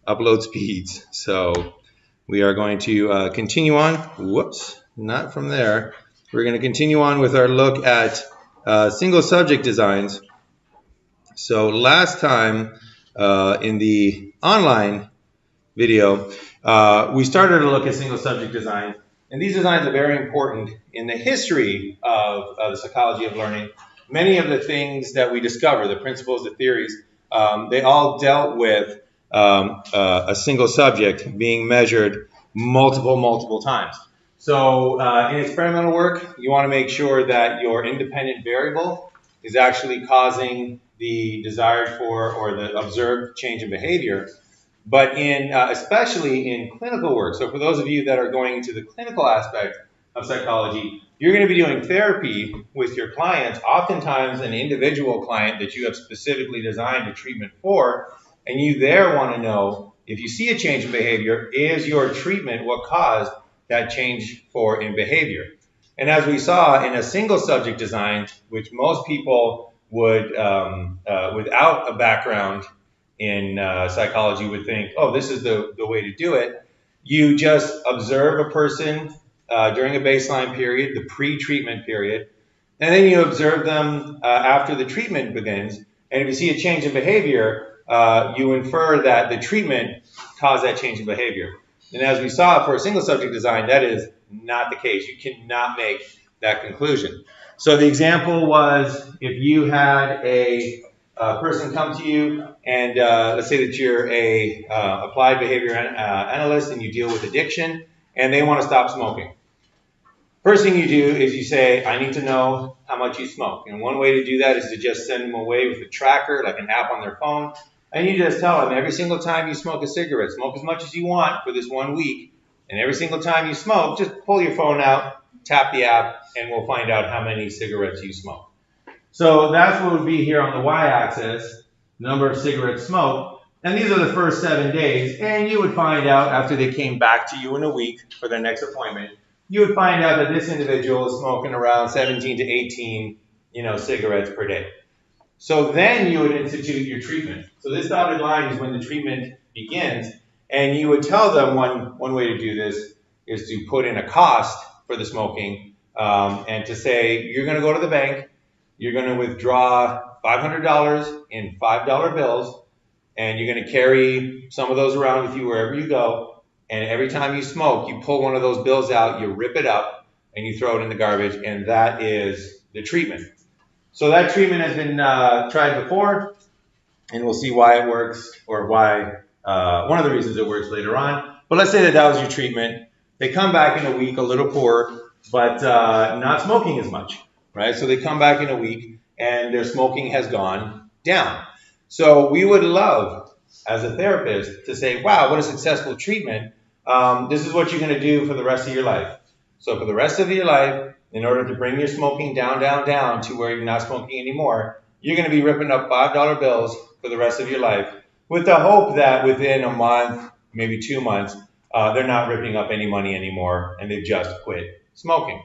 upload speeds. So we are going to continue on. Whoops, not from there. We're going to continue on with our look at single subject designs. So last time in the online video, we started to look at single subject design. And these designs are very important in the history of the psychology of learning. Many of the things that we discover, the principles, the theories, they all dealt with a single subject being measured multiple times. So in experimental work, you want to make sure that your independent variable is actually causing the desired for or the observed change in behavior. But especially in clinical work, so for those of you that are going into the clinical aspect of psychology, you're going to be doing therapy with your clients, oftentimes an individual client that you have specifically designed a treatment for, and you there want to know if you see a change in behavior, is your treatment what caused that change in behavior? And as we saw in a single subject design, which most people would, without a background in psychology would think, oh, this is the way to do it. You just observe a person during a baseline period, the pre-treatment period, and then you observe them after the treatment begins. And if you see a change in behavior, you infer that the treatment caused that change in behavior. And as we saw for a single subject design, that is not the case. You cannot make that conclusion. So the example was if you had a person come to you and let's say that you're a applied behavior analyst and you deal with addiction and they want to stop smoking. First thing you do is you say, I need to know how much you smoke. And one way to do that is to just send them away with a tracker, like an app on their phone. And you just tell them every single time you smoke a cigarette, smoke as much as you want for this 1 week. And every single time you smoke, just pull your phone out, tap the app, and we'll find out how many cigarettes you smoke. So that's what would be here on the y-axis, number of cigarettes smoked. And these are the first 7 days. And you would find out after they came back to you in a week for their next appointment, you would find out that this individual is smoking around 17 to 18, cigarettes per day. So then you would institute your treatment. So this dotted line is when the treatment begins. And you would tell them one way to do this is to put in a cost for the smoking and to say, you're going to go to the bank, you're going to withdraw $500 in $5 bills, and you're going to carry some of those around with you wherever you go. And every time you smoke, you pull one of those bills out, you rip it up, and you throw it in the garbage, and that is the treatment. So that treatment has been tried before, and we'll see why it works, or why one of the reasons it works later on. But let's say that was your treatment. They come back in a week a little poorer, but not smoking as much, right? So they come back in a week, and their smoking has gone down. So we would love, as a therapist, to say, wow, what a successful treatment. This is what you're going to do for the rest of your life. So for the rest of your life, in order to bring your smoking down to where you're not smoking anymore, you're going to be ripping up $5 bills for the rest of your life with the hope that within a month, maybe 2 months, they're not ripping up any money anymore and they've just quit smoking.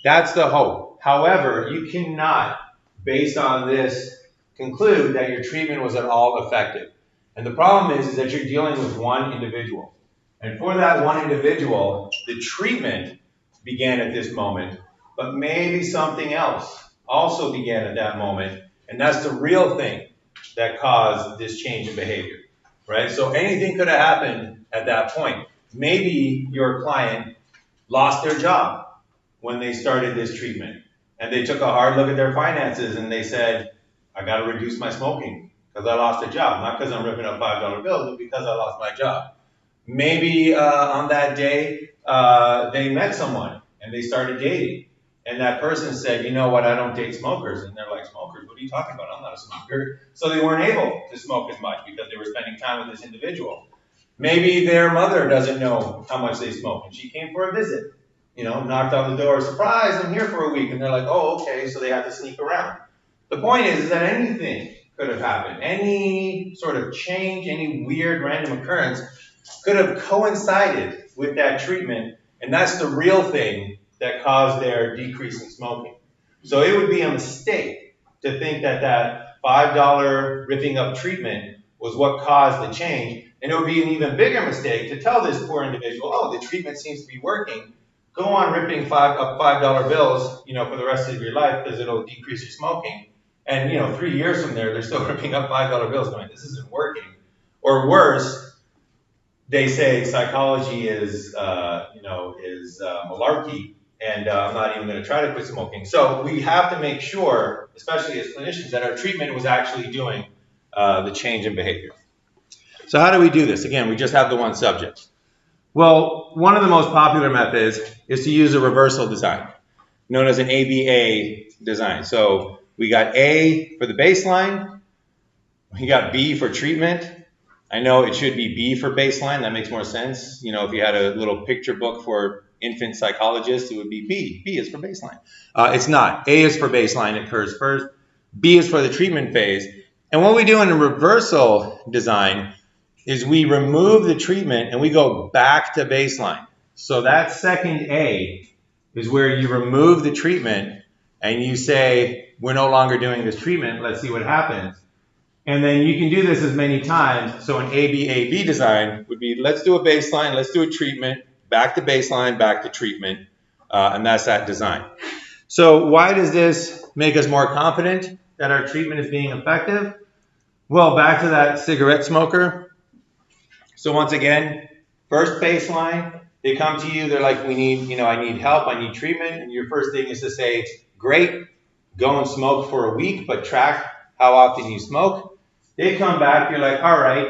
That's the hope. However, you cannot, based on this, conclude that your treatment was at all effective. And the problem is that you're dealing with one individual. And for that one individual, the treatment began at this moment, but maybe something else also began at that moment. And that's the real thing that caused this change in behavior, right? So anything could have happened at that point. Maybe your client lost their job when they started this treatment. And they took a hard look at their finances and they said, I got to reduce my smoking because I lost a job. Not because I'm ripping up $5 bills, but because I lost my job. Maybe on that day, they met someone and they started dating. And that person said, you know what, I don't date smokers. And they're like, smokers? What are you talking about? I'm not a smoker. So they weren't able to smoke as much because they were spending time with this individual. Maybe their mother doesn't know how much they smoke. And she came for a visit, knocked on the door, surprise, I'm here for a week. And they're like, oh, okay, so they have to sneak around. The point is that anything could have happened. Any sort of change, any weird random occurrence could have coincided with that treatment, and that's the real thing that caused their decrease in smoking. So it would be a mistake to think that that $5 ripping up treatment was what caused the change. And it would be an even bigger mistake to tell this poor individual, oh, the treatment seems to be working. Go on ripping $5 bills, for the rest of your life because it'll decrease your smoking. And 3 years from there, they're still ripping up $5 bills going, this isn't working. Or worse, they say psychology is malarkey, and I'm not even going to try to quit smoking. So we have to make sure, especially as clinicians, that our treatment was actually doing the change in behavior. So how do we do this? Again, we just have the one subject. Well, one of the most popular methods is to use a reversal design, known as an ABA design. So we got A for the baseline, we got B for treatment. I know it should be B for baseline, that makes more sense. If you had a little picture book for infant psychologists, it would be B. B is for baseline. It's not. A is for baseline, it occurs first. B is for the treatment phase. And what we do in a reversal design is we remove the treatment and we go back to baseline. So that second A is where you remove the treatment and you say, we're no longer doing this treatment, let's see what happens. And then you can do this as many times. So an ABAB design would be, let's do a baseline, let's do a treatment, back to baseline, back to treatment, and that's that design. So why does this make us more confident that our treatment is being effective? Well, back to that cigarette smoker. So once again, first baseline, they come to you, they're like, I need help, I need treatment. And your first thing is to say, great, go and smoke for a week, but track how often you smoke. They come back, you're like, all right,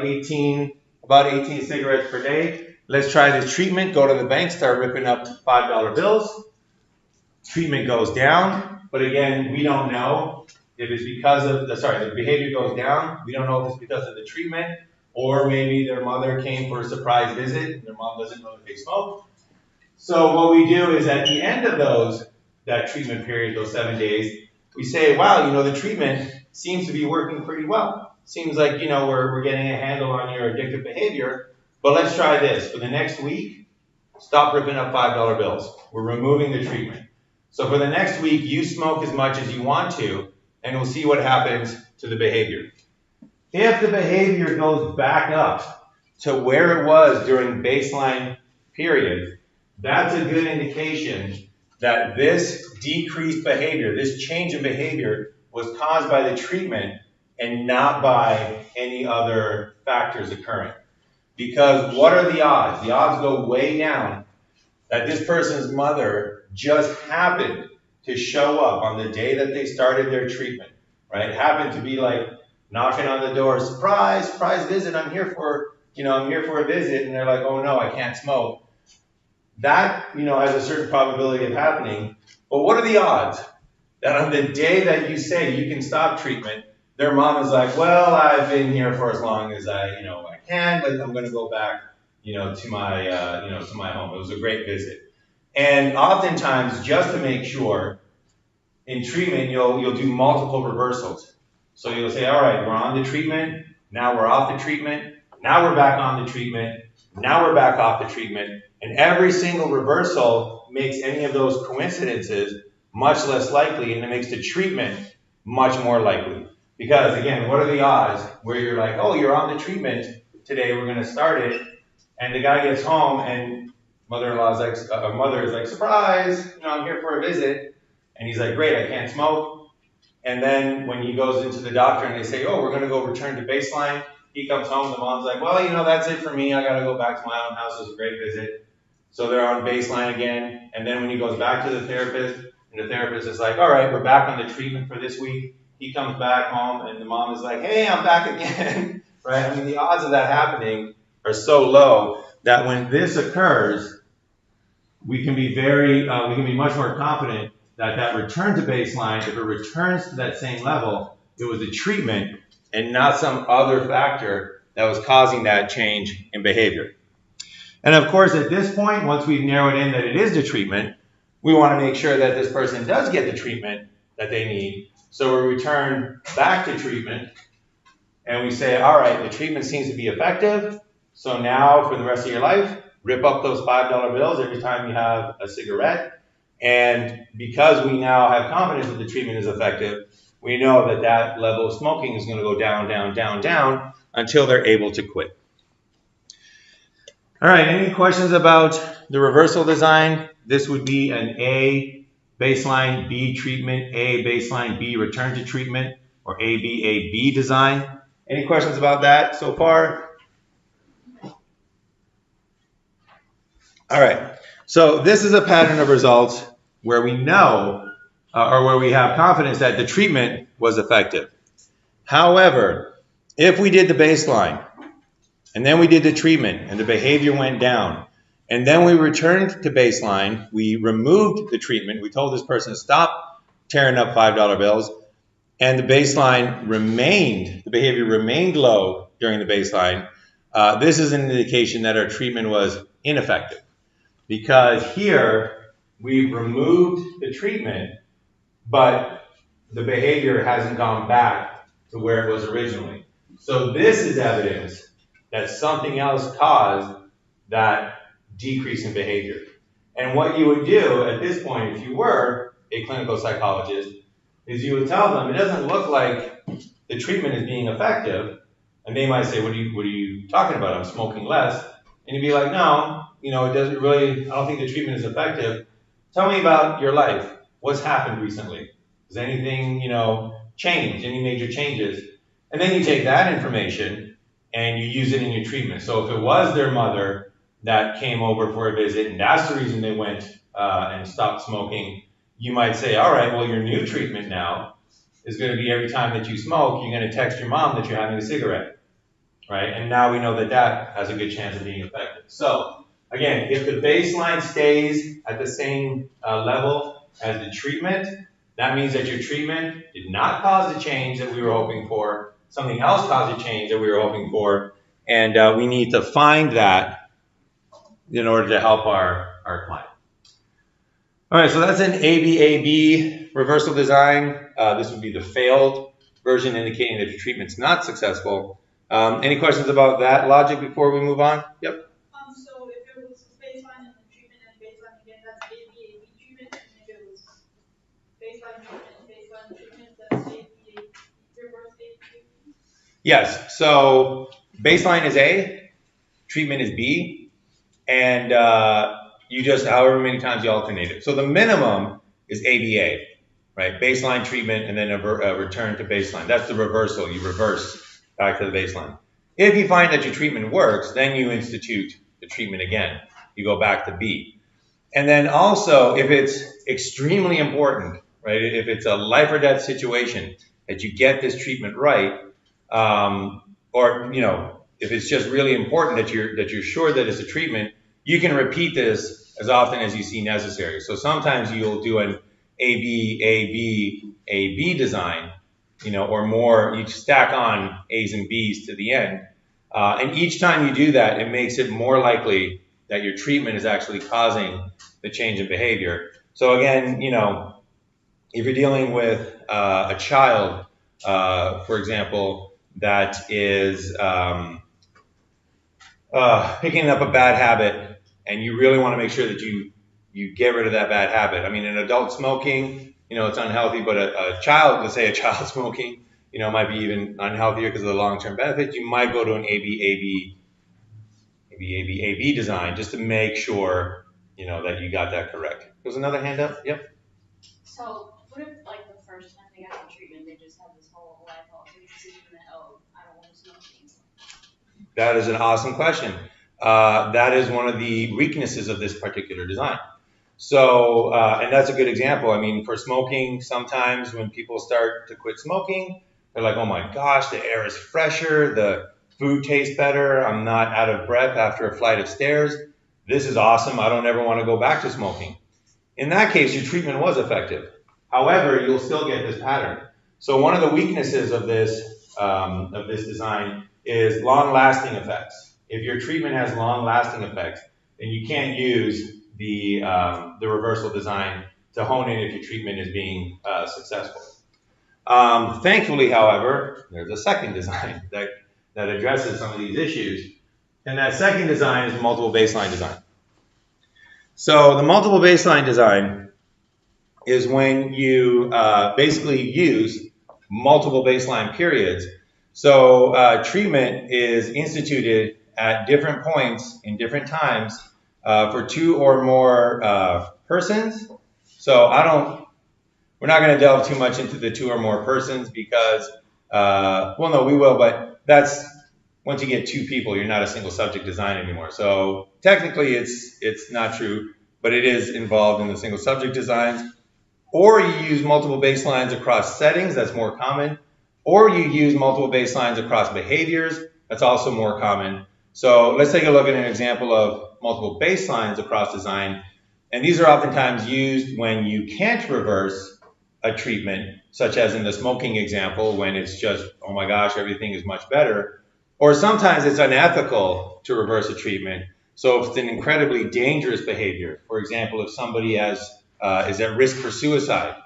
about 18 cigarettes per day. Let's try this treatment, go to the bank, start ripping up $5 bills. Treatment goes down, but again, we don't know if it's because of the behavior goes down. We don't know if it's because of the treatment, or maybe their mother came for a surprise visit and their mom doesn't know that they smoke. So what we do is at the end of that treatment period, those 7 days, we say, wow, the treatment seems to be working pretty well. Seems like, we're getting a handle on your addictive behavior, but let's try this. For the next week, stop ripping up $5 bills. We're removing the treatment. So for the next week, you smoke as much as you want to, and we'll see what happens to the behavior. If the behavior goes back up to where it was during baseline period, that's a good indication that this decreased behavior, this change in behavior, was caused by the treatment and not by any other factors occurring. Because what are the odds? The odds go way down that this person's mother just happened to show up on the day that they started their treatment, right? Happened to be like knocking on the door, surprise visit, I'm here for a visit, and they're like, oh no, I can't smoke. That, has a certain probability of happening. But what are the odds that on the day that you say you can stop treatment, their mom is like, well, I've been here for as long as I can, but I'm going to go back, to my home. It was a great visit. And oftentimes, just to make sure, in treatment, you'll do multiple reversals. So you'll say, all right, we're on the treatment, now we're off the treatment, now we're back on the treatment, now we're back off the treatment. And every single reversal makes any of those coincidences much less likely, and it makes the treatment much more likely. Because again, what are the odds where you're like, oh, you're on the treatment today, we're going to start it, and the guy gets home and mother is like, surprise, I'm here for a visit, and he's like, great, I can't smoke. And then when he goes into the doctor and they say, oh, we're going to go return to baseline, he comes home, the mom's like, well, that's it for me, I got to go back to my own house, it was a great visit. So they're on baseline again, and then when he goes back to the therapist, and the therapist is like, all right, we're back on the treatment for this week. He comes back home, and the mom is like, hey, I'm back again, right? I mean, the odds of that happening are so low that when this occurs, we can be much more confident that that return to baseline, if it returns to that same level, it was a treatment and not some other factor that was causing that change in behavior. And of course, at this point, once we've narrowed in that it is the treatment, we want to make sure that this person does get the treatment that they need. So we return back to treatment and we say, all right, the treatment seems to be effective. So now for the rest of your life, rip up those $5 bills every time you have a cigarette. And because we now have confidence that the treatment is effective, we know that that level of smoking is going to go down, down, down, down until they're able to quit. All right, any questions about the reversal design? This would be an A baseline, B treatment, A baseline, B return to treatment, or AB design. Any questions about that so far? All right, so this is a pattern of results where we know or where we have confidence that the treatment was effective. However, if we did the baseline and then we did the treatment and the behavior went down and then we returned to baseline, we removed the treatment, we told this person to stop tearing up $5 bills, and the baseline remained, the behavior remained low during the baseline, this is an indication that our treatment was ineffective. Because here we've removed the treatment, but the behavior hasn't gone back to where it was originally. So this is evidence that something else caused that decrease in behavior. And what you would do at this point, if you were a clinical psychologist, is you would tell them it doesn't look like the treatment is being effective. And they might say, what are you talking about? I'm smoking less. And you'd be like, no, it doesn't really, I don't think the treatment is effective. Tell me about your life. What's happened recently? Has anything, changed? Any major changes? And then you take that information and you use it in your treatment. So if it was their mother that came over for a visit and that's the reason they went and stopped smoking, you might say, all right, well, your new treatment now is going to be every time that you smoke, you're going to text your mom that you're having a cigarette. Right? And now we know that that has a good chance of being effective. So, again, if the baseline stays at the same level as the treatment, that means that your treatment did not cause the change that we were hoping for. Something else caused a change that we were hoping for. And we need to find that in order to help our client. All right, so that's an AB reversal design. This would be the failed version, indicating that your treatment's not successful. Any questions about that logic before we move on? Yep. So if it was baseline and then treatment and baseline again, that's AB treatment, and if it was baseline treatment, that's reverse AB treatment? Yes. So baseline is A, treatment is B, and you just however many times you alternate it. So the minimum is ABA, right? Baseline treatment and then a return to baseline. That's the reversal. You reverse back to the baseline. If you find that your treatment works, then you institute the treatment again. You go back to B. And then also, if it's extremely important, right, if it's a life or death situation, that you get this treatment right, or if it's just really important that you're sure that it's a treatment, you can repeat this as often as you see necessary. So sometimes you'll do an AB design, or more, you stack on A's and B's to the end. And each time you do that, it makes it more likely that your treatment is actually causing the change in behavior. So again, if you're dealing with a child, for example, that is picking up a bad habit, and you really want to make sure that you get rid of that bad habit. I mean, an adult smoking, it's unhealthy, but a child, let's say a child smoking, might be even unhealthier because of the long-term benefits. You might go to an AB design just to make sure, that you got that correct. There's another hand up. Yep. So what if, the first time they got the treatment, they just have this whole life altering decision that, I don't want to smoke anymore? That is an awesome question. That is one of the weaknesses of this particular design. So, and that's a good example. I mean, for smoking, sometimes when people start to quit smoking, they're like, oh my gosh, the air is fresher, the food tastes better, I'm not out of breath after a flight of stairs. This is awesome, I don't ever want to go back to smoking. In that case, your treatment was effective. However, you'll still get this pattern. So one of the weaknesses of this design is long-lasting effects. If your treatment has long-lasting effects, then you can't use the reversal design to hone in if your treatment is being successful. Thankfully, however, there's a second design that addresses some of these issues. And that second design is the multiple baseline design. So the multiple baseline design is when you basically use multiple baseline periods So treatment is instituted at different points in different times for 2 or more persons. So we're not going to delve too much into the 2 or more persons because, well, no, we will, but that's once you get 2 people, you're not a single subject design anymore. So technically it's not true, but it is involved in the single subject designs. Or you use multiple baselines across settings, that's more common. Or you use multiple baselines across behaviors, that's also more common. So let's take a look at an example of multiple baselines across design. And these are oftentimes used when you can't reverse a treatment, such as in the smoking example, when it's just, oh my gosh, everything is much better. Or sometimes it's unethical to reverse a treatment. So if it's an incredibly dangerous behavior, for example, if somebody is at risk for suicide,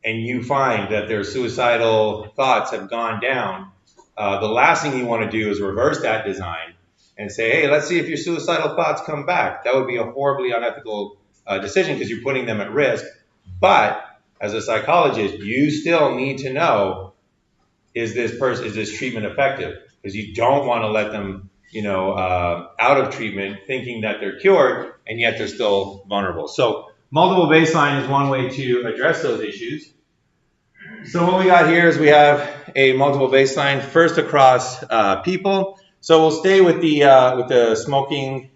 and you find that their suicidal thoughts have gone down, the last thing you want to do is reverse that design and say, hey, let's see if your suicidal thoughts come back. That would be a horribly unethical decision because you're putting them at risk. But as a psychologist, you still need to know, is this treatment effective? Because you don't want to let them, out of treatment thinking that they're cured and yet they're still vulnerable. So multiple baseline is one way to address those issues. So what we got here is we have a multiple baseline first across people. So we'll stay with the smoking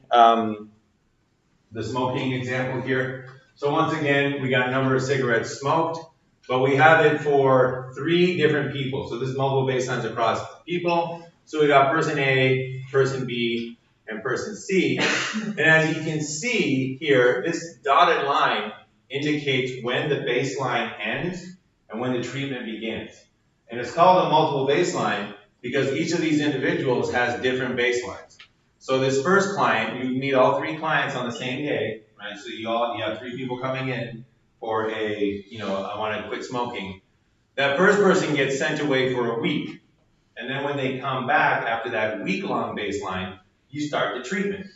example here. So once again, we got a number of cigarettes smoked, but we have it for 3 different people. So this is multiple baselines across people. So we got person A, person B, and person C. And as you can see here, this dotted line indicates when the baseline ends and when the treatment begins. And it's called a multiple baseline because each of these individuals has different baselines. So this first client, you meet all 3 clients on the same day, right? So you have 3 people coming in for I want to quit smoking. That first person gets sent away for a week. And then when they come back after that week-long baseline, you start the treatment.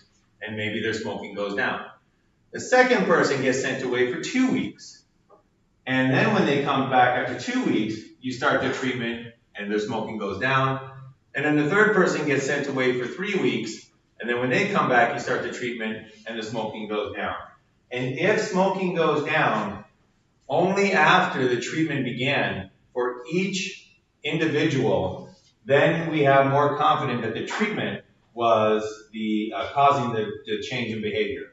And maybe their smoking goes down. The second person gets sent away for 2 weeks. And then when they come back after 2 weeks, you start the treatment and their smoking goes down. And then the third person gets sent away for 3 weeks. And then when they come back, you start the treatment and the smoking goes down. And if smoking goes down, only after the treatment began for each individual, then we have more confidence that the treatment was causing the change in behavior.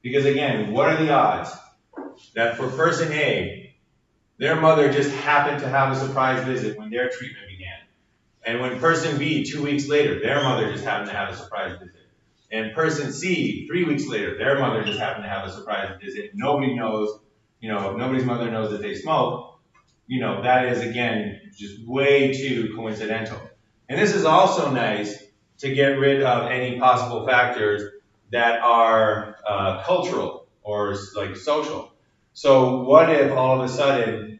Because again, what are the odds that for person A, their mother just happened to have a surprise visit when their treatment began? And when person B, 2 weeks later, their mother just happened to have a surprise visit. And person C, 3 weeks later, their mother just happened to have a surprise visit. Nobody knows, nobody's mother knows that they smoke. That is, again, just way too coincidental. And this is also nice to get rid of any possible factors that are cultural or like social. So what if all of a sudden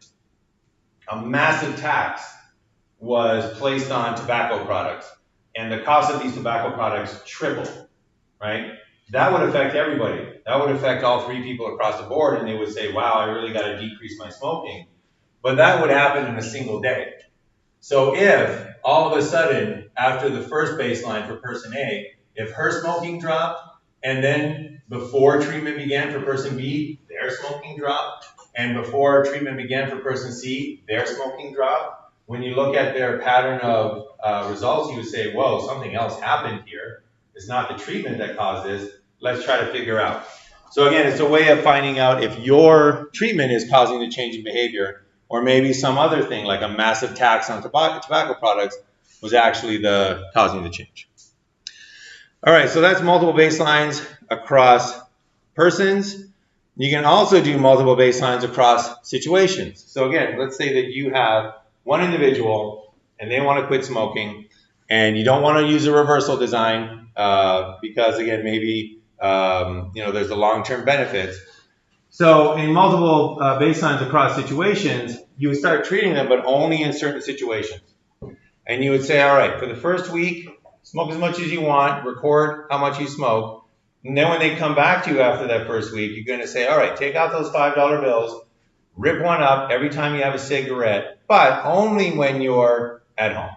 a massive tax was placed on tobacco products and the cost of these tobacco products tripled, right? That would affect everybody. That would affect all 3 people across the board, and they would say, wow, I really got to decrease my smoking. But that would happen in a single day. So if all of a sudden, after the first baseline for person A, if her smoking dropped, and then before treatment began for person B, their smoking dropped, and before treatment began for person C, their smoking dropped, when you look at their pattern of results, you would say, whoa, something else happened here. It's not the treatment that caused this. Let's try to figure out. So again, it's a way of finding out if your treatment is causing the change in behavior, or maybe some other thing like a massive tax on tobacco products was actually causing the change. All right, so that's multiple baselines across persons. You can also do multiple baselines across situations. So again, let's say that you have one individual and they want to quit smoking, and you don't want to use a reversal design because again, maybe there's the long-term benefits. So in multiple baselines across situations, you would start treating them, but only in certain situations. And you would say, all right, for the first week, smoke as much as you want, record how much you smoke. And then when they come back to you after that first week, you're going to say, all right, take out those $5 bills, rip one up every time you have a cigarette, but only when you're at home.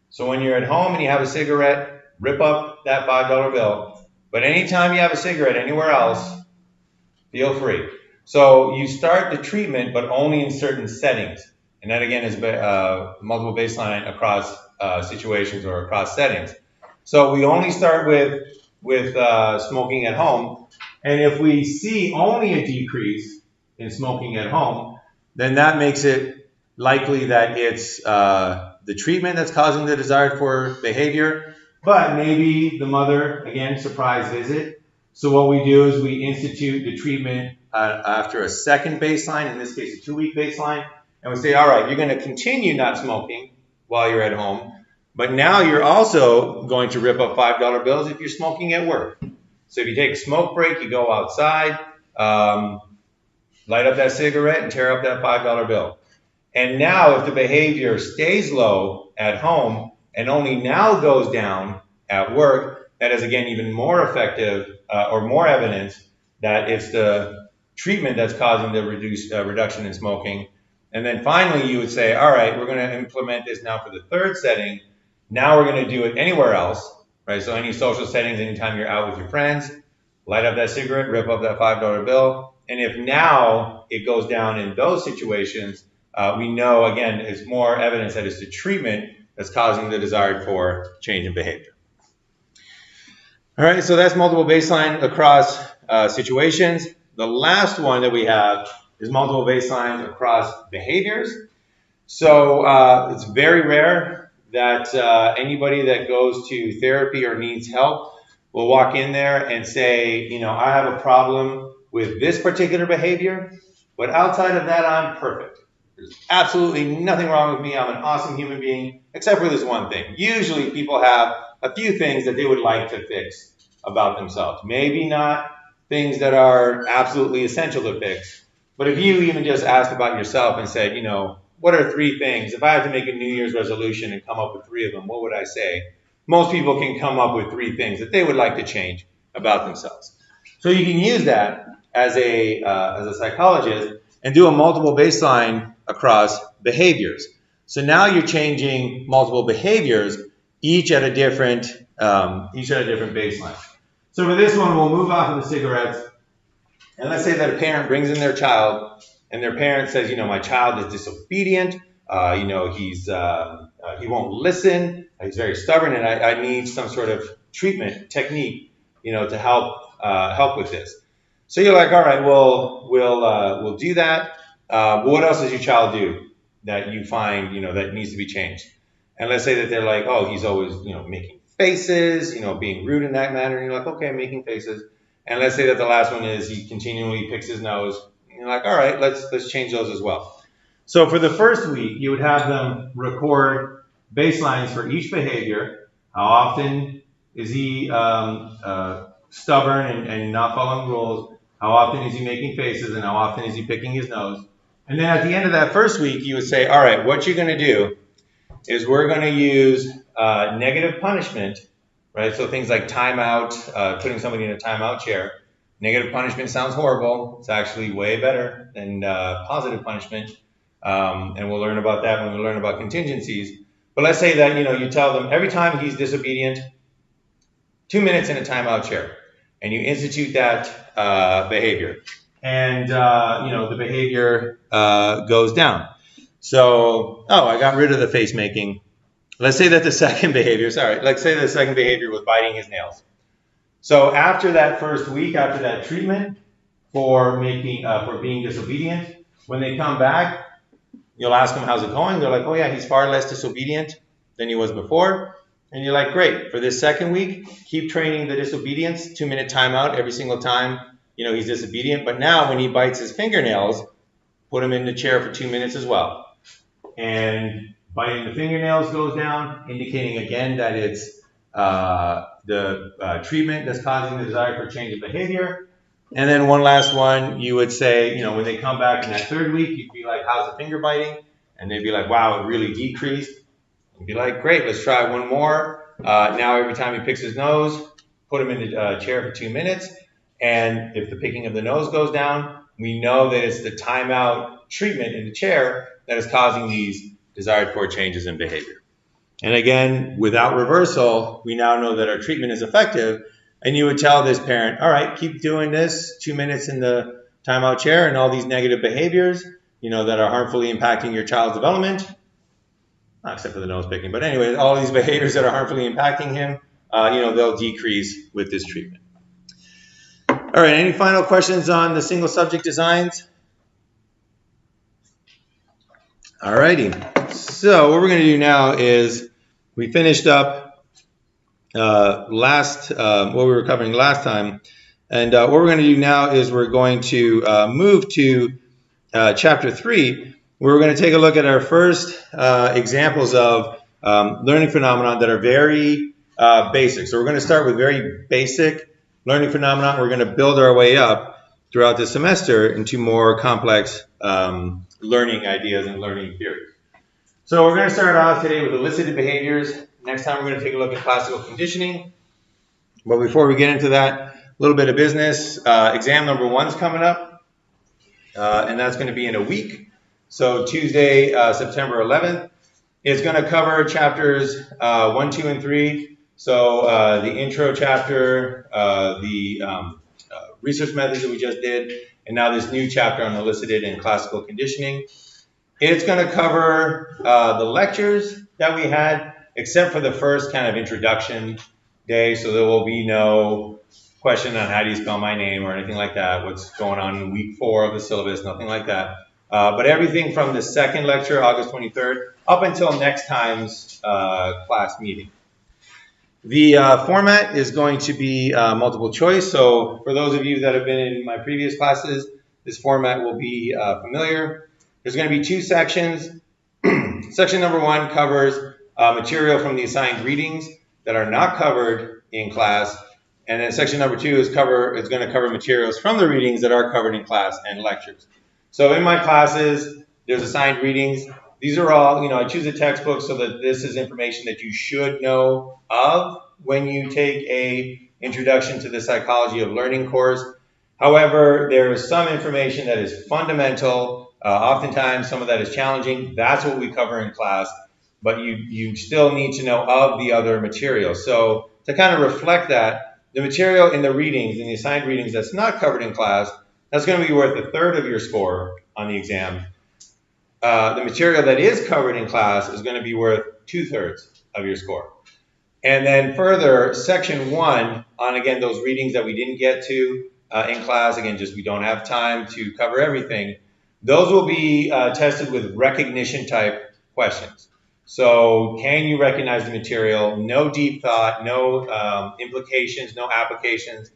So when you're at home and you have a cigarette, rip up that $5 bill. But anytime you have a cigarette anywhere else, feel free. So you start the treatment, but only in certain settings. And that again is multiple baseline across situations or across settings. So we only start with smoking at home. And if we see only a decrease in smoking at home, then that makes it likely that it's the treatment that's causing the desired for behavior. But maybe the mother, again, surprise visit. So what we do is we institute the treatment after a second baseline, in this case a 2-week baseline, and we say, all right, you're going to continue not smoking while you're at home, but now you're also going to rip up $5 bills if you're smoking at work. So if you take a smoke break, you go outside, light up that cigarette and tear up that $5 bill. And now if the behavior stays low at home and only now goes down at work, that is again even more effective or more evidence that it's the treatment that's causing the reduction in smoking. And then finally you would say, all right, we're going to implement this now for the third setting. Now we're going to do it anywhere else, right? So any social settings, anytime you're out with your friends, light up that cigarette, rip up that $5 bill. And if now it goes down in those situations, we know, again, it's more evidence that it's the treatment that's causing the desired for change in behavior. All right, so that's multiple baseline across situations. The last one that we have is multiple baselines across behaviors. So it's very rare that anybody that goes to therapy or needs help will walk in there and say, you know, I have a problem with this particular behavior, but outside of that, I'm perfect. There's absolutely nothing wrong with me. I'm an awesome human being, except for this one thing. Usually people have a few things that they would like to fix about themselves. Maybe not things that are absolutely essential to fix, but if you even just asked about yourself and said, you know, what are 3 things? If I had to make a New Year's resolution and come up with 3 of them, what would I say? Most people can come up with 3 things that they would like to change about themselves. So you can use that as a psychologist and do a multiple baseline across behaviors. So now you're changing multiple behaviors, each at a different baseline. So for this one, we'll move off of the cigarettes. And let's say that a parent brings in their child, and their parent says, you know, my child is disobedient. You know, he won't listen. He's very stubborn, and I need some sort of treatment technique, you know, to help with this. So you're like, all right, well, we'll do that. But what else does your child do that you find, you know, that needs to be changed? And let's say that they're like, oh, he's always, you know, making faces, you know, being rude in that manner. And you're like, okay, making faces. And let's say that the last one is he continually picks his nose. And you're like, all right, let's change those as well. So for the first week, you would have them record baselines for each behavior. How often is he stubborn and not following rules? How often is he making faces? And how often is he picking his nose? And then at the end of that first week, you would say, all right, what you're going to do is we're going to use negative punishment, right? So things like timeout, putting somebody in a timeout chair. Negative punishment sounds horrible. It's actually way better than positive punishment. And we'll learn about that when we learn about contingencies. But let's say that, you know, you tell them every time he's disobedient, 2 minutes in a timeout chair. And you institute that behavior. And, you know, the behavior goes down. So, I got rid of the face making. Let's say that the second behavior, let's say the second behavior was biting his nails. So after that first week, after that treatment for being disobedient, when they come back, you'll ask them, how's it going? They're like, oh yeah, he's far less disobedient than he was before. And you're like, great, for this second week, keep training the disobedience, 2-minute timeout every single time, you know, he's disobedient. But now when he bites his fingernails, put him in the chair for 2 minutes as well. And biting the fingernails goes down, indicating again that it's the treatment that's causing the desire for change of behavior. And then one last one, you would say, you know, when they come back in that third week, you'd be like, how's the finger biting? And they'd be like, wow, it really decreased. You'd be like, great, let's try one more. Now every time he picks his nose, put him in the chair for 2 minutes. And if the picking of the nose goes down, we know that it's the timeout treatment in the chair that is causing these desired for changes in behavior. And again, without reversal, we now know that our treatment is effective. And you would tell this parent, all right, keep doing this, 2 minutes in the timeout chair and all these negative behaviors, that are harmfully impacting your child's development. Not except for the nose picking, but anyway, all these behaviors that are harmfully impacting him, they'll decrease with this treatment. All right, any final questions on the single subject designs? All righty, so what we're going to do now is we finished up what we were covering last time, and what we're going to do now is we're going to move to chapter 3, where we're going to take a look at our first examples of learning phenomena that are very basic. So we're going to start with very basic learning phenomena. We're going to build our way up throughout the semester into more complex learning ideas and learning theories. So we're going to start off today with elicited behaviors. Next time we're going to take a look at classical conditioning. But before we get into that, a little bit of business. Exam number 1 is coming up, and that's going to be in a week. So Tuesday, September 11th. It's going to cover chapters 1, 2, and 3. So the intro chapter, the research methods that we just did, and now this new chapter on elicited and classical conditioning. It's going to cover the lectures that we had, except for the first kind of introduction day. So there will be no question on how do you spell my name or anything like that, what's going on in week 4 of the syllabus, nothing like that. But everything from the second lecture, August 23rd, up until next time's class meeting. The format is going to be multiple choice. So for those of you that have been in my previous classes, this format will be familiar. There's going to be 2 sections. Section number 1 covers material from the assigned readings that are not covered in class. And then section number 2 is going to cover materials from the readings that are covered in class and lectures. So in my classes, there's assigned readings. These are all, I choose a textbook so that this is information that you should know of when you take a Introduction to the Psychology of Learning course. However, there is some information that is fundamental. Oftentimes, some of that is challenging. That's what we cover in class. But you still need to know of the other material. So to kind of reflect that, the material in the readings, in the assigned readings that's not covered in class, that's going to be worth 1/3 of your score on the exam. The material that is covered in class is going to be worth 2/3 of your score. And then further, section 1 on, again, those readings that we didn't get to in class, again, just we don't have time to cover everything, those will be tested with recognition type questions. So can you recognize the material? No deep thought, no implications, no applications.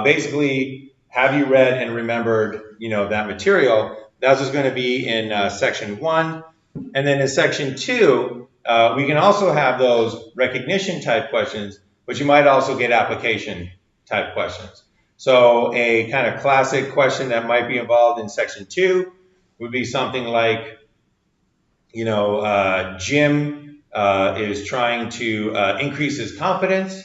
Basically, have you read and remembered, that material? That's what's going to be in section 1. And then in section 2, we can also have those recognition type questions, but you might also get application type questions. So a kind of classic question that might be involved in section 2 would be something like, Jim is trying to increase his confidence.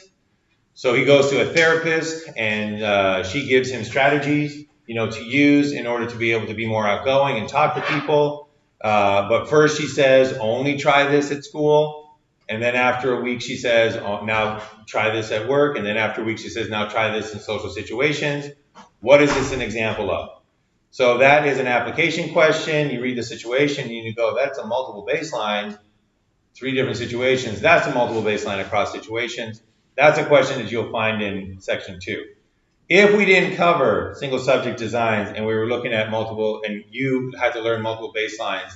So he goes to a therapist and she gives him strategies, to use in order to be able to be more outgoing and talk to people. But first she says, only try this at school. And then after a week she says, oh, now try this at work. And then after a week she says, now try this in social situations. What is this an example of? So that is an application question. You read the situation and you go, that's a multiple baseline, 3 different situations. That's a multiple baseline across situations. That's a question that you'll find in section 2. If we didn't cover single subject designs and we were looking at multiple, and you had to learn multiple baselines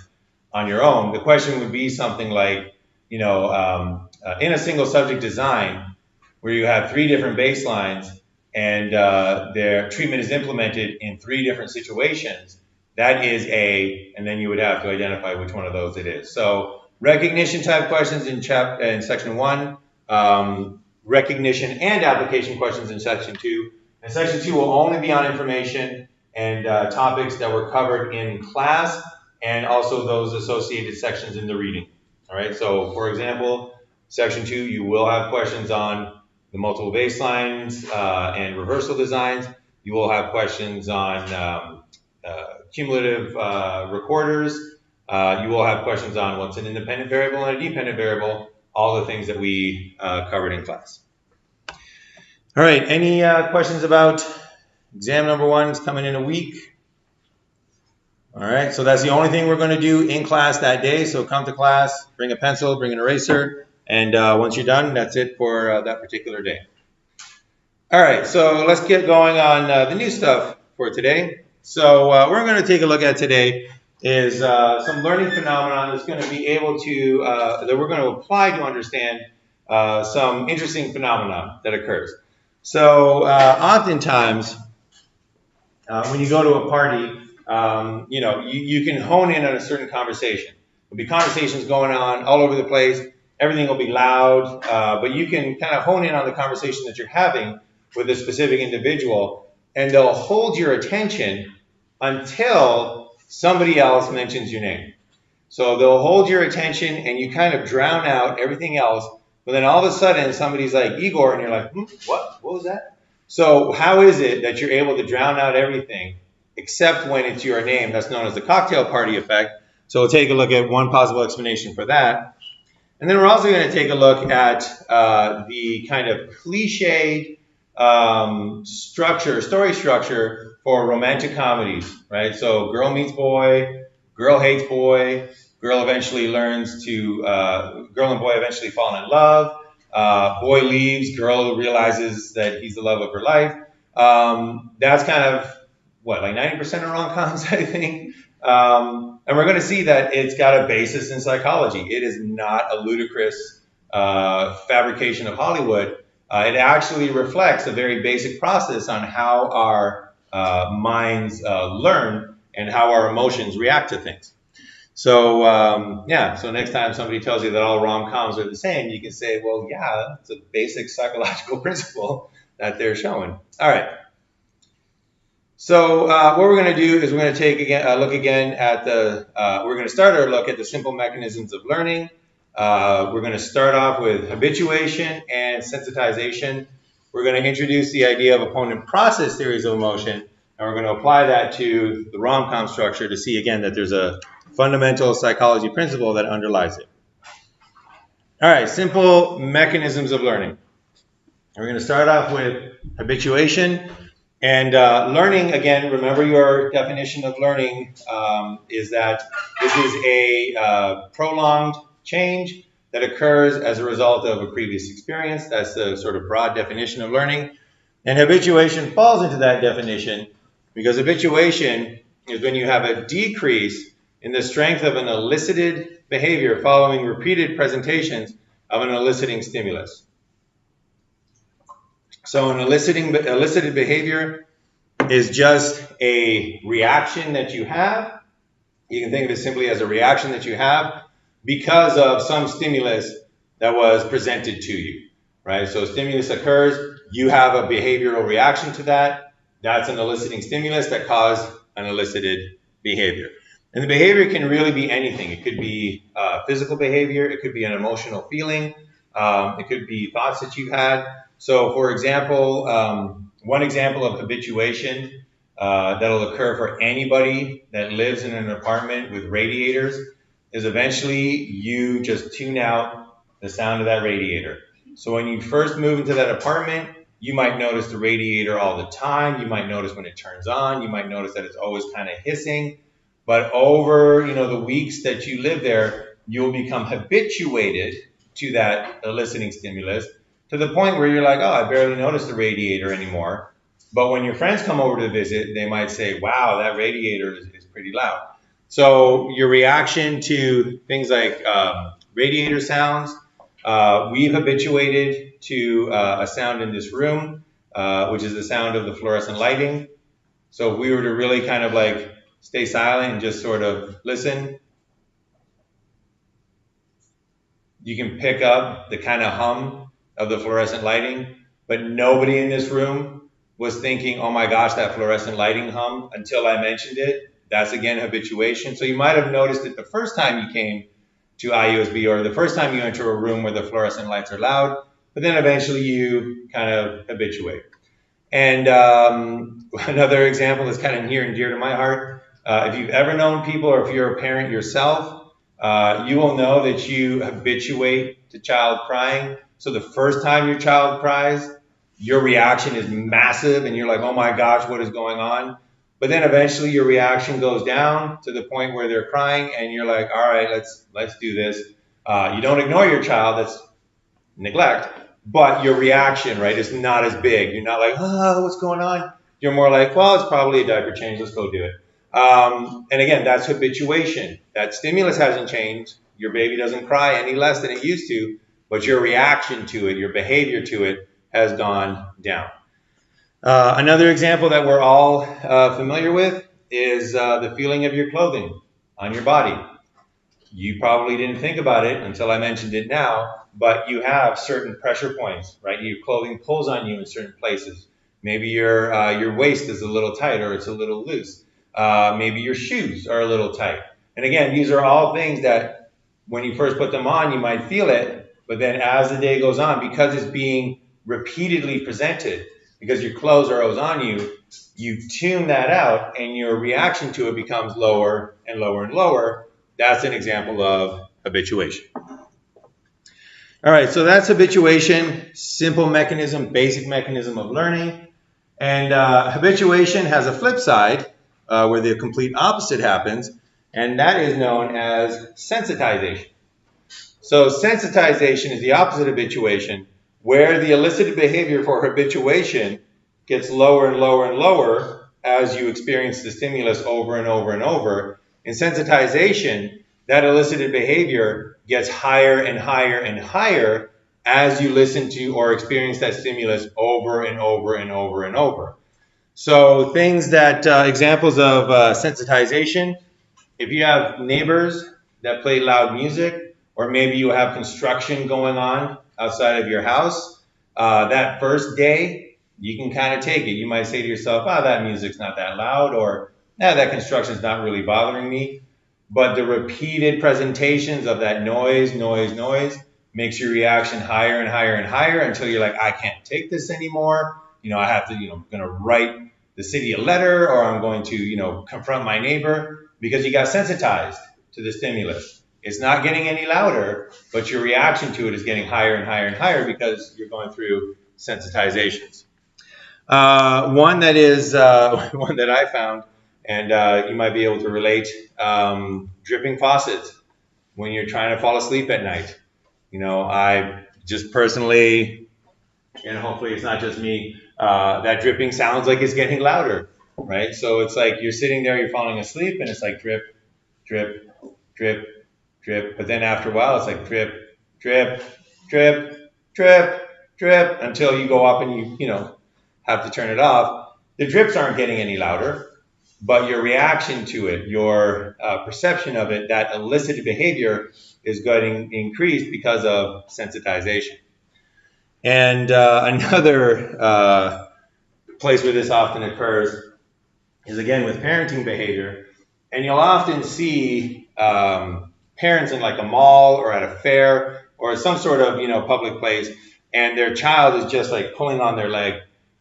on your own, the question would be something like, in a single subject design where you have 3 different baselines and their treatment is implemented in 3 different situations, that is and then you would have to identify which one of those it is. So recognition type questions in section 1, recognition and application questions in section 2. And section 2 will only be on information and topics that were covered in class and also those associated sections in the reading. All right, so for example, section 2, you will have questions on the multiple baselines and reversal designs. You will have questions on cumulative recorders. You will have questions on what's an independent variable and a dependent variable. all the things that we covered in class. All right, any questions about exam number 1 is coming in a week? All right, so that's the only thing we're going to do in class that day. So come to class, bring a pencil, bring an eraser, and once you're done, that's it for that particular day. All right, so let's get going on the new stuff for today. So what we're going to take a look at today is some learning phenomenon that's going to be able to, that we're going to apply to understand some interesting phenomenon that occurs. So oftentimes, when you go to a party, you know, you can hone in on a certain conversation. There'll be conversations going on all over the place. Everything will be loud, but you can kind of hone in on the conversation that you're having with a specific individual, and they'll hold your attention until somebody else mentions your name. So they'll hold your attention, and you kind of drown out everything else, but then all of a sudden somebody's like, Igor, and you're like, what was that? So how is it that you're able to drown out everything except when it's your name? That's known as the cocktail party effect. So we'll take a look at one possible explanation for that. And then we're also going to take a look at the kind of cliched story structure for romantic comedies, right? So girl meets boy, girl hates boy, girl eventually learns to, girl and boy eventually fall in love, boy leaves, girl realizes that he's the love of her life. That's kind of, what, like 90% of rom-coms, I think. And we're going to see that it's got a basis in psychology. It is not a ludicrous fabrication of Hollywood. It actually reflects a very basic process on how our minds learn and how our emotions react to things. So, yeah, so next time somebody tells you that all rom-coms are the same, you can say, well, yeah, it's a basic psychological principle that they're showing. All right. So what we're going to do is we're going to take a look again at we're going to start our look at the simple mechanisms of learning. We're going to start off with habituation and sensitization. We're going to introduce the idea of opponent process theories of emotion, and we're going to apply that to the rom-com structure to see again that there's a fundamental psychology principle that underlies it. All right, simple mechanisms of learning. We're going to start off with habituation. And learning, again, remember your definition of learning is that this is a prolonged change that occurs as a result of a previous experience. That's the sort of broad definition of learning. And habituation falls into that definition because habituation is when you have a decrease in the strength of an elicited behavior following repeated presentations of an eliciting stimulus. So an elicited behavior is just a reaction that you have. You can think of it simply as a reaction that you have because of some stimulus that was presented to you, right? So stimulus occurs, you have a behavioral reaction to that. That's an eliciting stimulus that caused an elicited behavior. And the behavior can really be anything. It could be physical behavior. It could be an emotional feeling. It could be thoughts that you had. So, for example, one example of habituation that'll occur for anybody that lives in an apartment with radiators is eventually you just tune out the sound of that radiator. So when you first move into that apartment, you might notice the radiator all the time. You might notice when it turns on. You might notice that it's always kind of hissing. But over, the weeks that you live there, you'll become habituated to that eliciting stimulus, to the point where you're like, oh, I barely notice the radiator anymore. But when your friends come over to visit, they might say, wow, that radiator is pretty loud. So your reaction to things like radiator sounds, we've habituated to a sound in this room, which is the sound of the fluorescent lighting. So if we were to really kind of like stay silent and just sort of listen, you can pick up the kind of hum of the fluorescent lighting, but nobody in this room was thinking, oh my gosh, that fluorescent lighting hum until I mentioned it. That's again habituation. So you might have noticed it the first time you came to IUSB or the first time you enter a room where the fluorescent lights are loud, but then eventually you kind of habituate. And another example that's kind of near and dear to my heart, if you've ever known people or if you're a parent yourself, you will know that you habituate to child crying. So the first time your child cries, your reaction is massive and you're like, oh my gosh, what is going on? But then eventually your reaction goes down to the point where they're crying and you're like, all right, let's do this. You don't ignore your child, that's neglect, but your reaction, right, is not as big. You're not like, oh, what's going on? You're more like, well, it's probably a diaper change, let's go do it. And again, that's habituation. That stimulus hasn't changed. Your baby doesn't cry any less than it used to, but your reaction to it, your behavior to it has gone down. Another example that we're all familiar with is the feeling of your clothing on your body. You probably didn't think about it until I mentioned it now, but you have certain pressure points, right? Your clothing pulls on you in certain places. Maybe your waist is a little tight or it's a little loose. Maybe your shoes are a little tight. And again, these are all things that when you first put them on, you might feel it, but then as the day goes on, because it's being repeatedly presented, because your clothes are always on you, you tune that out and your reaction to it becomes lower and lower and lower. That's an example of habituation. All right, so that's habituation, simple mechanism, basic mechanism of learning. And habituation has a flip side where the complete opposite happens, and that is known as sensitization. So sensitization is the opposite of habituation, where the elicited behavior for habituation gets lower and lower and lower as you experience the stimulus over and over and over. In sensitization, that elicited behavior gets higher and higher and higher as you listen to or experience that stimulus over and over and over and over. So things that, examples of sensitization, if you have neighbors that play loud music, or maybe you have construction going on outside of your house, that first day, you can kind of take it. You might say to yourself, oh, that music's not that loud, or that construction's not really bothering me. But the repeated presentations of that noise makes your reaction higher and higher and higher until you're like, I can't take this anymore. I have to, I'm going to write the city a letter, or I'm going to, confront my neighbor, because you got sensitized to the stimulus. It's not getting any louder, but your reaction to it is getting higher and higher and higher because you're going through sensitizations. One that is one that I found, and you might be able to relate, dripping faucets when you're trying to fall asleep at night. I just personally, and hopefully it's not just me, that dripping sounds like it's getting louder, right? So it's like you're sitting there, you're falling asleep, and it's like drip, drip, drip, drip. But then after a while, it's like drip, drip, drip, drip, drip, until you go up and you have to turn it off. The drips aren't getting any louder, but your reaction to it, your perception of it, that elicited behavior is getting increased because of sensitization. And another place where this often occurs is, again, with parenting behavior. And you'll often see parents in like a mall or at a fair or some sort of public place, and their child is just like pulling on their leg,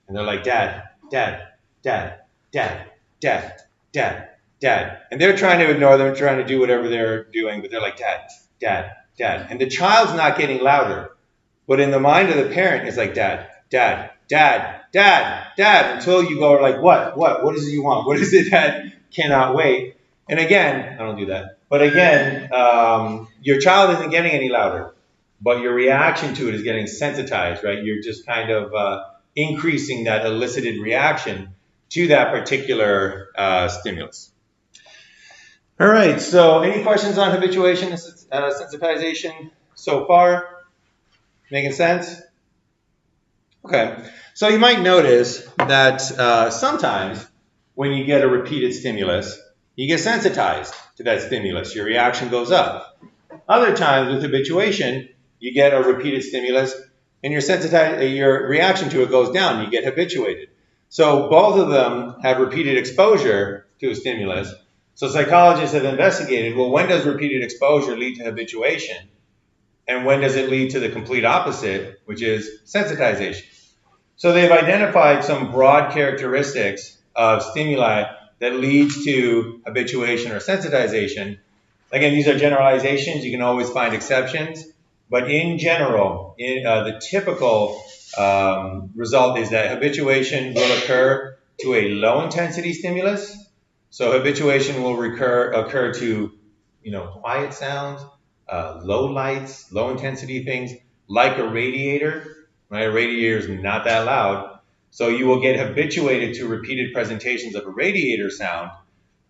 and they're like, Dad, Dad, Dad, Dad, Dad, Dad, Dad. And they're trying to ignore them, trying to do whatever they're doing, but they're like, Dad, Dad, Dad. And the child's not getting louder. But in the mind of the parent, it's like, Dad, Dad, Dad, Dad, Dad, until you go like, what is it you want? What is it that cannot wait? And again, I don't do that. But again, your child isn't getting any louder, but your reaction to it is getting sensitized, right? You're just kind of increasing that elicited reaction to that particular stimulus. All right, so any questions on habituation and sensitization so far? Making sense? Okay, so you might notice that sometimes when you get a repeated stimulus, you get sensitized to that stimulus. Your reaction goes up. Other times with habituation, you get a repeated stimulus and your reaction to it goes down. You get habituated. So both of them have repeated exposure to a stimulus. So psychologists have investigated, well, when does repeated exposure lead to habituation? And when does it lead to the complete opposite, which is sensitization? So they've identified some broad characteristics of stimuli that leads to habituation or sensitization. Again, these are generalizations. You can always find exceptions. But in general, the typical result is that habituation will occur to a low intensity stimulus. So habituation will occur to, quiet sounds, low lights, low intensity things like a radiator. Right? A radiator is not that loud. So you will get habituated to repeated presentations of a radiator sound,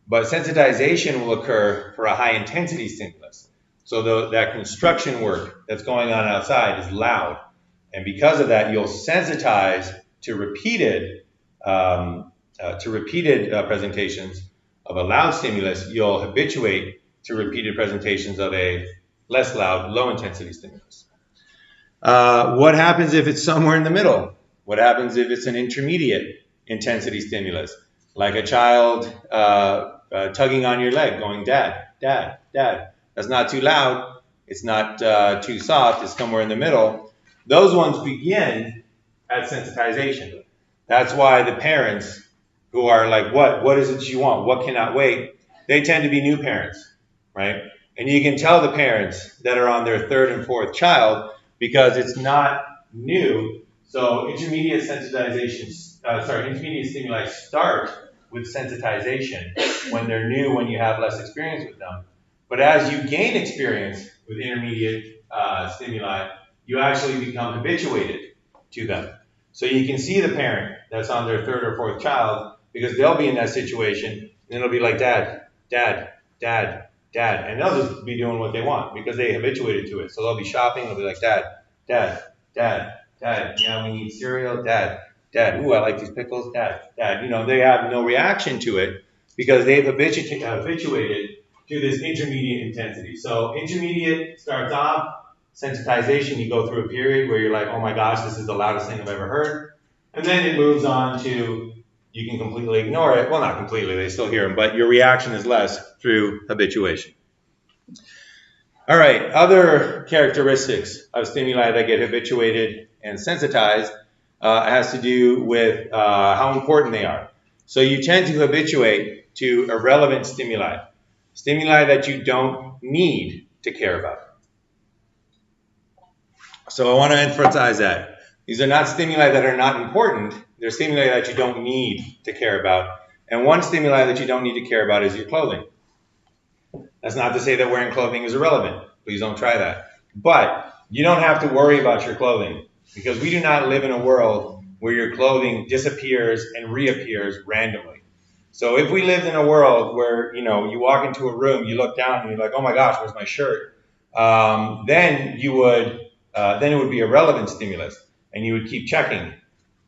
but sensitization will occur for a high intensity stimulus. So that construction work that's going on outside is loud. And because of that, you'll sensitize to repeated presentations of a loud stimulus. You'll habituate to repeated presentations of a less loud, low intensity stimulus. What happens if it's somewhere in the middle? What happens if it's an intermediate intensity stimulus? Like a child tugging on your leg, going, dad, dad, dad. That's not too loud. It's not too soft. It's somewhere in the middle. Those ones begin at sensitization. That's why the parents who are like, what is it you want? What cannot wait? They tend to be new parents, right? And you can tell the parents that are on their third and fourth child because it's not new. So intermediate stimuli start with sensitization when they're new, when you have less experience with them. But as you gain experience with intermediate stimuli, you actually become habituated to them. So you can see the parent that's on their third or fourth child because they'll be in that situation and it'll be like, dad, dad, dad, dad. And they'll just be doing what they want because they habituated to it. So they'll be shopping, they'll be like, dad, dad, dad, dad. Yeah, we need cereal, dad, dad. Ooh, I like these pickles, dad, dad. They have no reaction to it because they've habituated to this intermediate intensity. So intermediate starts off, sensitization, you go through a period where you're like, oh my gosh, this is the loudest thing I've ever heard. And then it moves on to, you can completely ignore it. Well, not completely, they still hear them, but your reaction is less through habituation. All right, other characteristics of stimuli that get habituated and sensitized has to do with how important they are. So you tend to habituate to irrelevant stimuli, stimuli that you don't need to care about. So I want to emphasize that. These are not stimuli that are not important. They're stimuli that you don't need to care about. And one stimuli that you don't need to care about is your clothing. That's not to say that wearing clothing is irrelevant. Please don't try that. But you don't have to worry about your clothing because we do not live in a world where your clothing disappears and reappears randomly. So if we lived in a world where, you walk into a room, you look down and you're like, oh my gosh, where's my shirt? Then it would be a relevant stimulus and you would keep checking.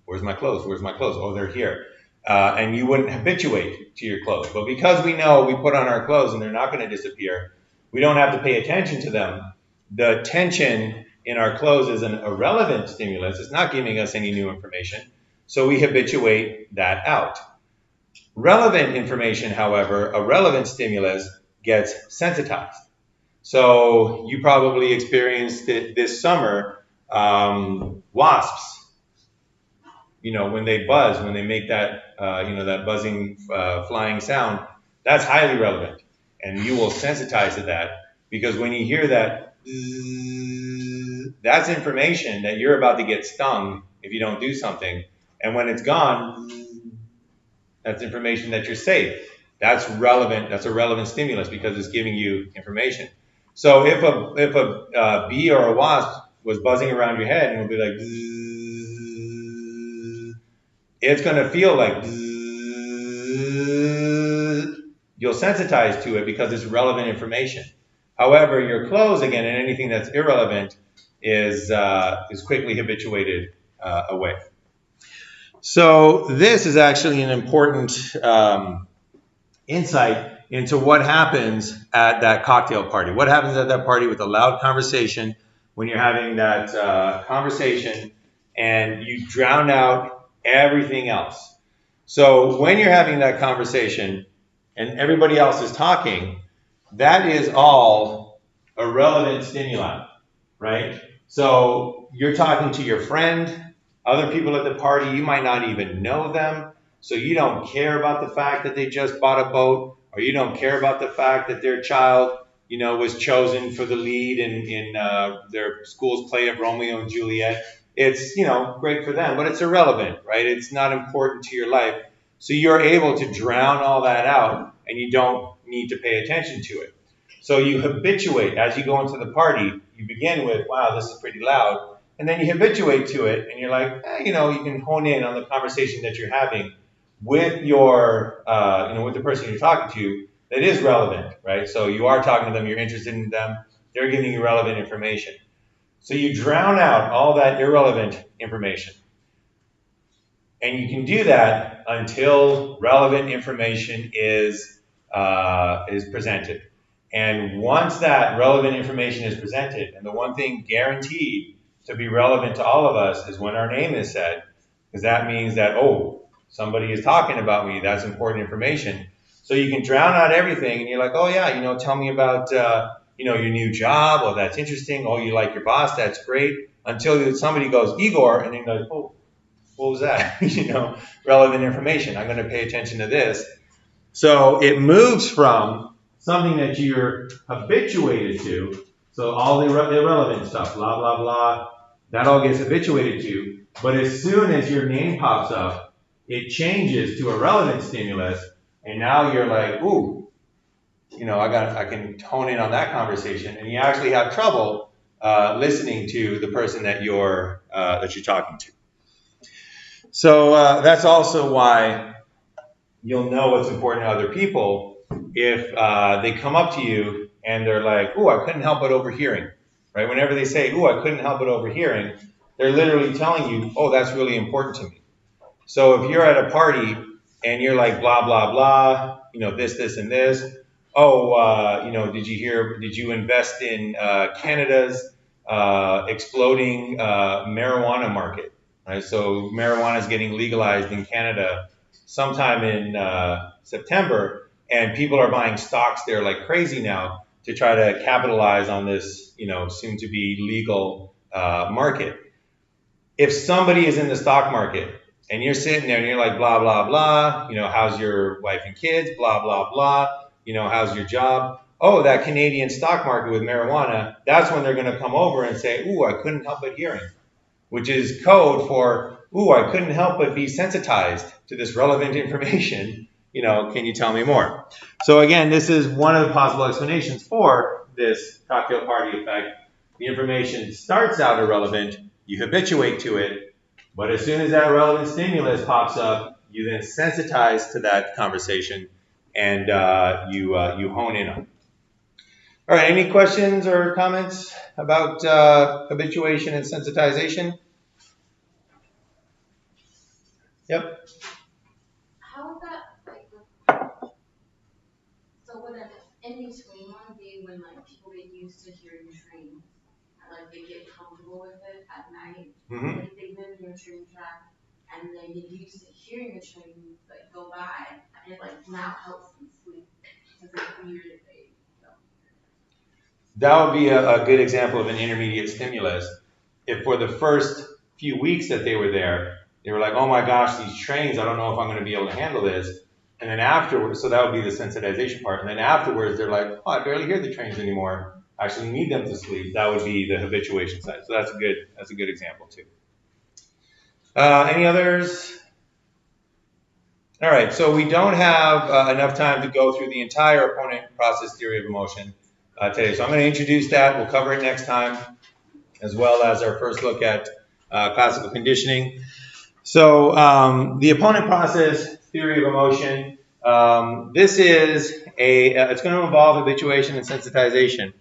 Where's my clothes? Where's my clothes? Oh, they're here. And you wouldn't habituate to your clothes. But because we know we put on our clothes and they're not going to disappear, we don't have to pay attention to them. The tension in our clothes is an irrelevant stimulus. It's not giving us any new information. So we habituate that out. Relevant information, however, a relevant stimulus gets sensitized. So you probably experienced it this summer, wasps. When they buzz, when they make that, that buzzing, flying sound, that's highly relevant. And you will sensitize to that because when you hear that, that's information that you're about to get stung if you don't do something. And when it's gone, that's information that you're safe. That's relevant. That's a relevant stimulus because it's giving you information. So if a bee or a wasp was buzzing around your head and it'll be like, it's going to feel like, you'll sensitize to it because it's relevant information. However, your clothes, again, and anything that's irrelevant is quickly habituated away. So this is actually an important insight into what happens at that cocktail party. What happens at that party with a loud conversation when you're having that conversation and you drown out everything else. So when you're having that conversation and everybody else is talking, that is all irrelevant stimuli, right? So you're talking to your friend, other people at the party, you might not even know them, so you don't care about the fact that they just bought a boat, or you don't care about the fact that their child was chosen for the lead in their school's play of Romeo and Juliet. It's, great for them, but it's irrelevant, right? It's not important to your life. So you're able to drown all that out, and you don't need to pay attention to it. So you habituate as you go into the party. You begin with, wow, this is pretty loud. And then you habituate to it, and you're like, you can hone in on the conversation that you're having with your, with the person you're talking to that is relevant, right? So you are talking to them, you're interested in them, they're giving you relevant information. So you drown out all that irrelevant information. And you can do that until relevant information is presented. And once that relevant information is presented, and the one thing guaranteed to be relevant to all of us is when our name is said, because that means that, somebody is talking about me, that's important information. So you can drown out everything, and you're like, oh yeah, tell me about, your new job, oh, that's interesting, oh, you like your boss, that's great, until somebody goes, Igor, and then you're like, oh, what was that? Relevant information, I'm gonna pay attention to this. So it moves from something that you're habituated to, so all the irrelevant stuff, blah, blah, blah, that all gets habituated to, but as soon as your name pops up, it changes to a relevant stimulus, and now you're like, ooh, I can hone in on that conversation, and you actually have trouble listening to the person that you're talking to. So that's also why you'll know what's important to other people if they come up to you and they're like, ooh, I couldn't help but overhearing, right? Whenever they say, ooh, I couldn't help but overhearing, they're literally telling you, oh, that's really important to me. So if you're at a party and you're like, blah, blah, blah, this, and this, did you invest in Canada's exploding marijuana market, right? So marijuana is getting legalized in Canada sometime in September, and people are buying stocks there like crazy now to try to capitalize on this, soon to be legal market. If somebody is in the stock market and you're sitting there and you're like, blah, blah, blah, how's your wife and kids, blah, blah, blah, how's your job? Oh, that Canadian stock market with marijuana, that's when they're going to come over and say, ooh, I couldn't help but hearing, which is code for, ooh, I couldn't help but be sensitized to this relevant information. Can you tell me more? So again, this is one of the possible explanations for this cocktail party effect. The information starts out irrelevant, you habituate to it, but as soon as that relevant stimulus pops up, you then sensitize to that conversation, and you hone in on it. All right, any questions or comments about habituation and sensitization? Yep. How is that, so would an in-between one be when, people get used to hearing trains, and, they get comfortable with it at night? Mm-hmm. They've been in a train track, and they get used to hearing the train, go by, and it, now helps them sleep, because it's weird if they don't. That would be a good example of an intermediate stimulus. If for the first few weeks that they were there, they were like, oh my gosh, these trains, I don't know if I'm going to be able to handle this. And then afterwards, so that would be the sensitization part. And then afterwards, they're like, oh, I barely hear the trains anymore. I actually need them to sleep. That would be the habituation side. So that's a good example too. Any others? All right, so we don't have enough time to go through the entire opponent process theory of emotion today. So I'm going to introduce that. We'll cover it next time, as well as our first look at classical conditioning. So the opponent process theory of emotion, this is it's going to involve habituation and sensitization.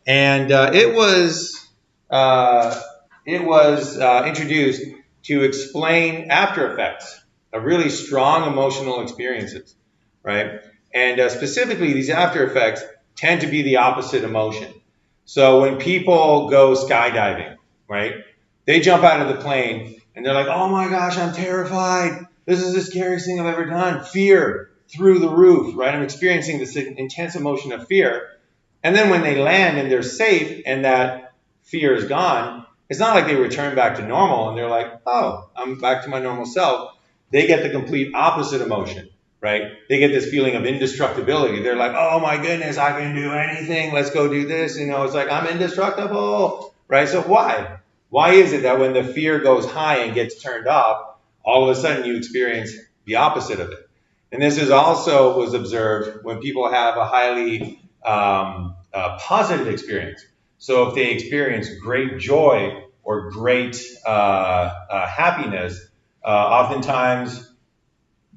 And it was introduced to explain after effects of really strong emotional experiences, right? And specifically, these after effects tend to be the opposite emotion. So when people go skydiving, right, they jump out of the plane and they're like, oh my gosh, I'm terrified. This is the scariest thing I've ever done. Fear through the roof, right? I'm experiencing this intense emotion of fear. And then when they land and they're safe and that fear is gone, it's not like they return back to normal and they're like, oh, I'm back to my normal self. They get the complete opposite emotion, right? They get this feeling of indestructibility. They're like, oh my goodness, I can do anything. Let's go do this. You know, it's like, I'm indestructible, right? So why? Why is it that when the fear goes high and gets turned off, all of a sudden you experience the opposite of it? And this is also was observed when people have a highly positive experience. So if they experience great joy or great happiness, oftentimes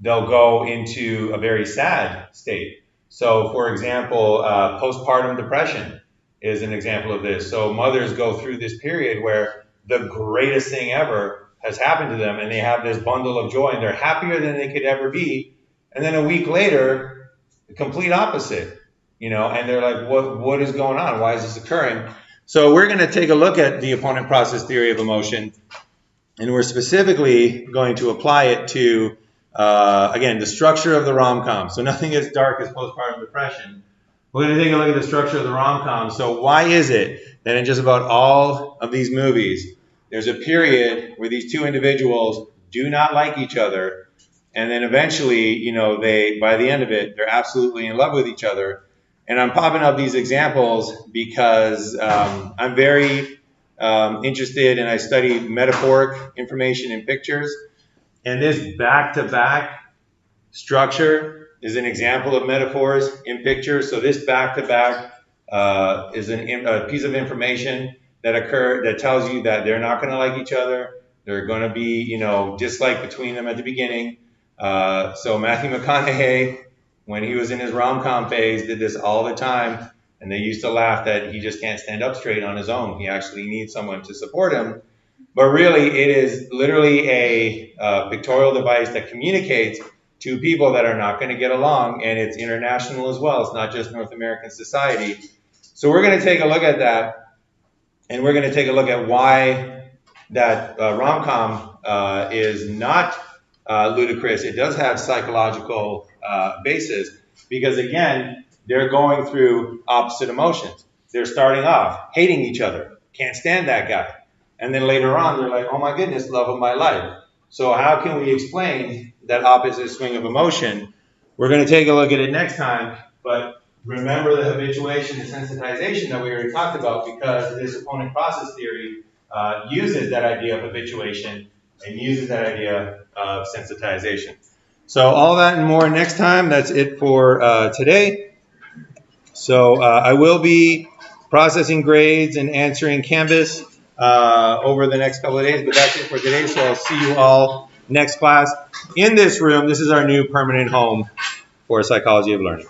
they'll go into a very sad state. So, for example, postpartum depression is an example of this. So mothers go through this period where the greatest thing ever has happened to them, and they have this bundle of joy, and they're happier than they could ever be. And then a week later, the complete opposite, you know, and they're like, what is going on? Why is this occurring? So we're going to take a look at the opponent process theory of emotion, and we're specifically going to apply it to again, the structure of the rom-com. So nothing as dark as postpartum depression. We're going to take a look at the structure of the rom-com. So why is it that in just about all of these movies, there's a period where these two individuals do not like each other, and then eventually, you know, by the end of it, they're absolutely in love with each other. And I'm popping up these examples because I'm very interested, and I study metaphoric information in pictures. And this back-to-back structure is an example of metaphors in pictures. So this back-to-back is a piece of information that tells you that they're not going to like each other. They're going to be, you know, dislike between them at the beginning. So Matthew McConaughey, when he was in his rom-com phase, did this all the time. And they used to laugh that he just can't stand up straight on his own. He actually needs someone to support him. But really, it is literally a pictorial device that communicates to people that are not going to get along, and it's international as well. It's not just North American society. So we're going to take a look at that, and we're going to take a look at why that rom-com is not ludicrous. It does have psychological basis because, again, they're going through opposite emotions. They're starting off hating each other, can't stand that guy. And then later on, they're like, oh my goodness, love of my life. So how can we explain that opposite swing of emotion? We're going to take a look at it next time, but remember the habituation and sensitization that we already talked about, because this opponent process theory uses that idea of habituation and uses that idea of sensitization. So all that and more next time. That's it for today. So I will be processing grades and answering Canvas over the next couple of days, but that's it for today. So I'll see you all next class in this room. This is our new permanent home for Psychology of Learning.